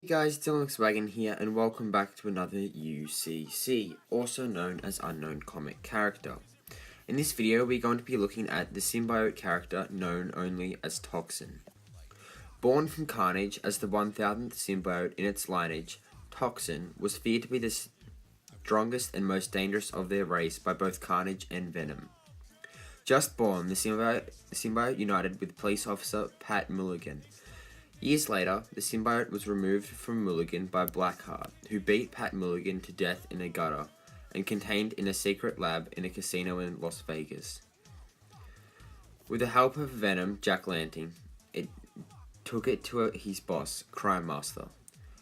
Hey guys, Dylan here, and welcome back to another UCC, also known as Unknown Comic Character. In this video, we're going to be looking at the symbiote character known only as Toxin. Born from Carnage as the 1000th symbiote in its lineage, Toxin was feared to be the strongest and most dangerous of their race by both Carnage and Venom. Just born, the symbiote united with police officer Pat Mulligan. Years later, the symbiote was removed from Mulligan by Blackheart, who beat Pat Mulligan to death in a gutter and contained in a secret lab in a casino in Las Vegas. With the help of Venom, Jack Lanting, it took it to his boss, Crime Master.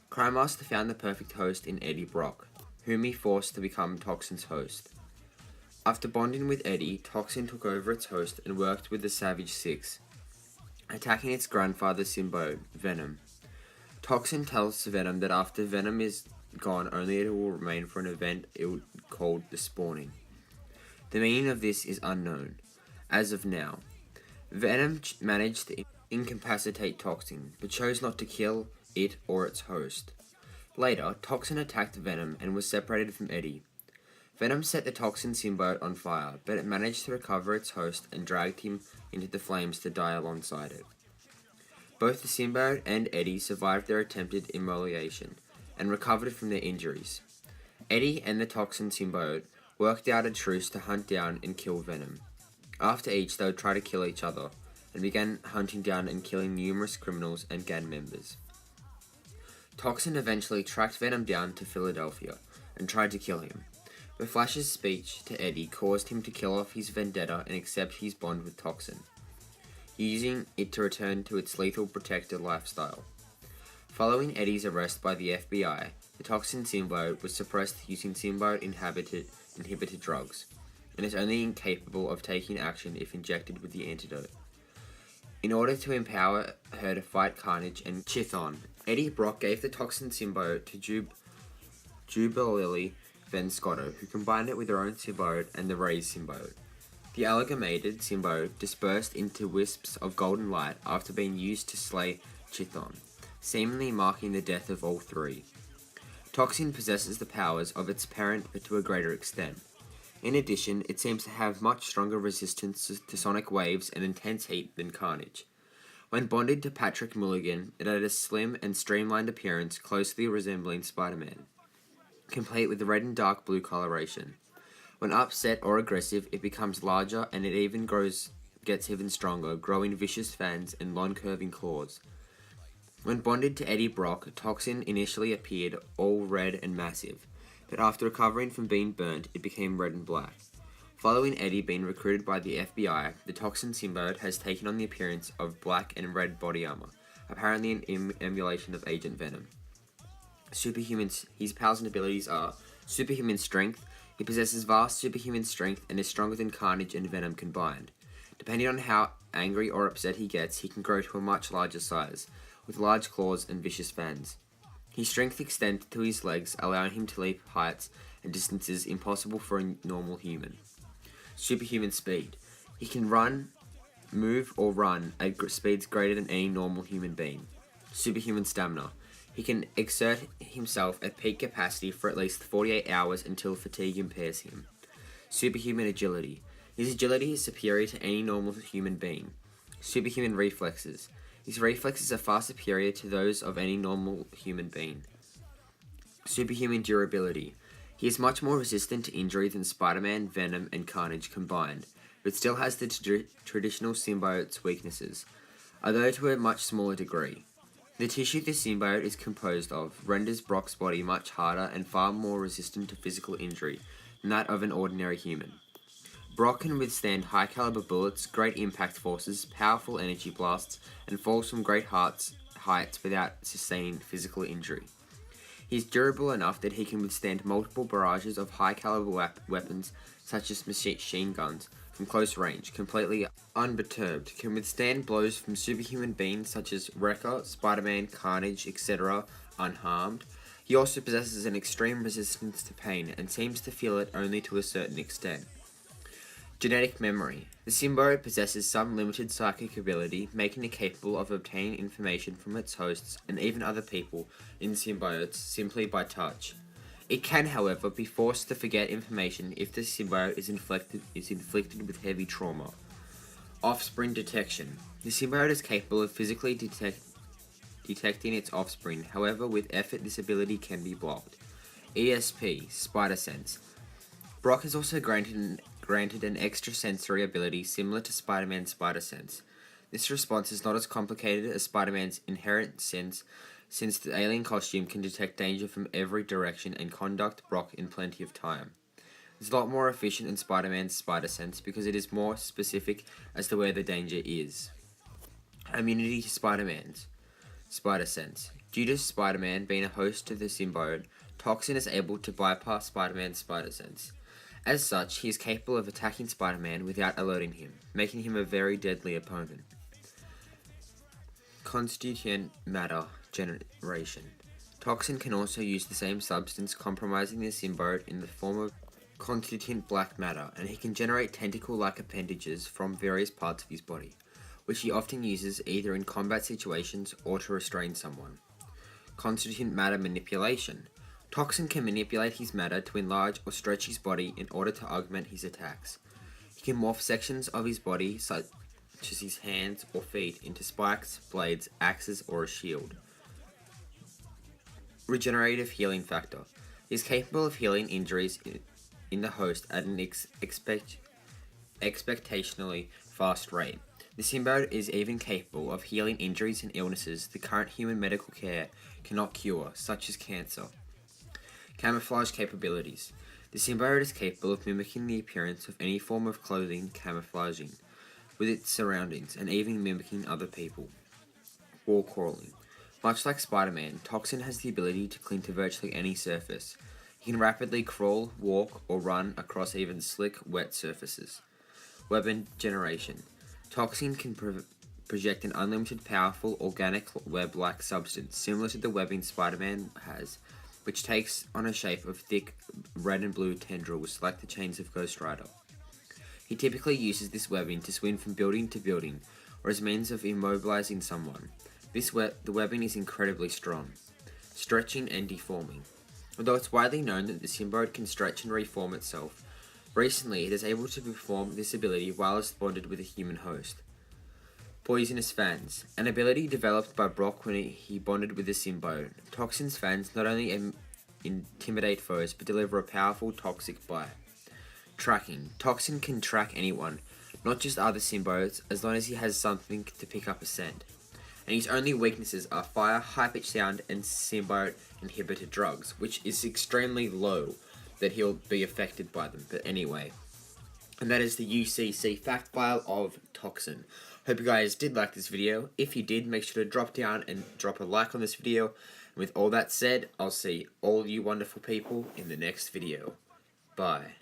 Crime Master found the perfect host in Eddie Brock, whom he forced to become Toxin's host. After bonding with Eddie, Toxin took over its host and worked with the Savage Six, attacking its grandfather symbiote, Venom. Toxin tells Venom that after Venom is gone, only it will remain for an event called the Spawning. The meaning of this is unknown, as of now. Venom managed to incapacitate Toxin, but chose not to kill it or its host. Later, Toxin attacked Venom and was separated from Eddie. Venom set the Toxin symbiote on fire, but it managed to recover its host and dragged him into the flames to die alongside it. Both the symbiote and Eddie survived their attempted immolation and recovered from their injuries. Eddie and the Toxin symbiote worked out a truce to hunt down and kill Venom. After each, they would try to kill each other and began hunting down and killing numerous criminals and gang members. Toxin eventually tracked Venom down to Philadelphia and tried to kill him. But Flash's speech to Eddie caused him to kill off his vendetta and accept his bond with Toxin, using it to return to its lethal protector lifestyle. Following Eddie's arrest by the FBI, the Toxin symbiote was suppressed using symbiote inhibited drugs, and is only incapable of taking action if injected with the antidote. In order to empower her to fight Carnage and Chthon, Eddie Brock gave the Toxin symbiote to Jubilee Van Scotto, who combined it with their own symbiote and the Ray's symbiote. The amalgamated symbiote dispersed into wisps of golden light after being used to slay Chthon, seemingly marking the death of all three. Toxin possesses the powers of its parent but to a greater extent. In addition, it seems to have much stronger resistance to sonic waves and intense heat than Carnage. When bonded to Patrick Mulligan, it had a slim and streamlined appearance closely resembling Spider-Man, complete with red and dark blue coloration. When upset or aggressive, it becomes larger and it even gets even stronger, growing vicious fangs and long curving claws. When bonded to Eddie Brock, Toxin initially appeared all red and massive, but after recovering from being burnt, it became red and black. Following Eddie being recruited by the FBI, the Toxin symbiote has taken on the appearance of black and red body armor, apparently an emulation of Agent Venom. His powers and abilities are superhuman strength. He possesses vast superhuman strength and is stronger than Carnage and Venom combined. Depending on how angry or upset he gets, he can grow to a much larger size, with large claws and vicious fangs. His strength extends to his legs, allowing him to leap heights and distances impossible for a normal human. Superhuman speed. He can move or run at speeds greater than any normal human being. Superhuman stamina. He can exert himself at peak capacity for at least 48 hours until fatigue impairs him. Superhuman agility. His agility is superior to any normal human being. Superhuman reflexes. His reflexes are far superior to those of any normal human being. Superhuman durability. He is much more resistant to injury than Spider-Man, Venom, and Carnage combined, but still has the traditional symbiote's weaknesses, although to a much smaller degree. The tissue the symbiote is composed of renders Brock's body much harder and far more resistant to physical injury than that of an ordinary human. Brock can withstand high-caliber bullets, great impact forces, powerful energy blasts, and falls from great heights without sustaining physical injury. He is durable enough that he can withstand multiple barrages of high-caliber weapons such as machine guns from close range, completely unperturbed, can withstand blows from superhuman beings such as Wrecker, Spider-Man, Carnage, etc. unharmed. He also possesses an extreme resistance to pain and seems to feel it only to a certain extent. Genetic memory. The symbiote possesses some limited psychic ability, making it capable of obtaining information from its hosts and even other people in symbiotes simply by touch. It can, however, be forced to forget information if the symbiote is inflicted with heavy trauma. Offspring detection. The symbiote is capable of physically detecting its offspring, however, with effort this ability can be blocked. ESP, Spider Sense. Brock is also granted an extrasensory ability similar to Spider-Man's Spider Sense. This response is not as complicated as Spider-Man's inherent sense, since the alien costume can detect danger from every direction and conduct Brock in plenty of time. It's a lot more efficient than Spider-Man's Spider Sense because it is more specific as to where the danger is. Immunity to Spider-Man's Spider Sense. Due to Spider-Man being a host to the symbiote, Toxin is able to bypass Spider-Man's Spider Sense. As such, he is capable of attacking Spider-Man without alerting him, making him a very deadly opponent. Constituent matter generation. Toxin can also use the same substance compromising the symbiote in the form of constituent black matter, and he can generate tentacle-like appendages from various parts of his body, which he often uses either in combat situations or to restrain someone. Constituent matter manipulation. Toxin can manipulate his matter to enlarge or stretch his body in order to augment his attacks. He can morph sections of his body, such as his hands or feet, into spikes, blades, axes, or a shield. Regenerative healing factor. He is capable of healing injuries in the host at an expectationally fast rate. The symbiote is even capable of healing injuries and illnesses the current human medical care cannot cure, such as cancer. Camouflage capabilities. The symbiote is capable of mimicking the appearance of any form of clothing, camouflaging with its surroundings, and even mimicking other people. Wall crawling. Much like Spider-Man, Toxin has the ability to cling to virtually any surface. He can rapidly crawl, walk, or run across even slick, wet surfaces. Weapon generation. Toxin can project an unlimited powerful organic web-like substance, similar to the webbing Spider-Man has, which takes on a shape of thick red and blue tendrils like the chains of Ghost Rider. He typically uses this webbing to swing from building to building, or as means of immobilizing someone. The webbing is incredibly strong. Stretching and deforming. Although it's widely known that the symbiote can stretch and reform itself, recently it is able to perform this ability while it's bonded with a human host. Poisonous Fans. An ability developed by Brock when he bonded with the symbiote. Toxin's fans not only intimidate foes, but deliver a powerful toxic bite. Tracking. Toxin can track anyone, not just other symbiotes, as long as he has something to pick up a scent. And his only weaknesses are fire, high-pitched sound, and symbiote inhibitor drugs, which is extremely low that he'll be affected by them. But anyway. And that is the UCC fact file of Toxin. Hope you guys did like this video. If you did, make sure to drop down and drop a like on this video. And with all that said, I'll see all you wonderful people in the next video. Bye.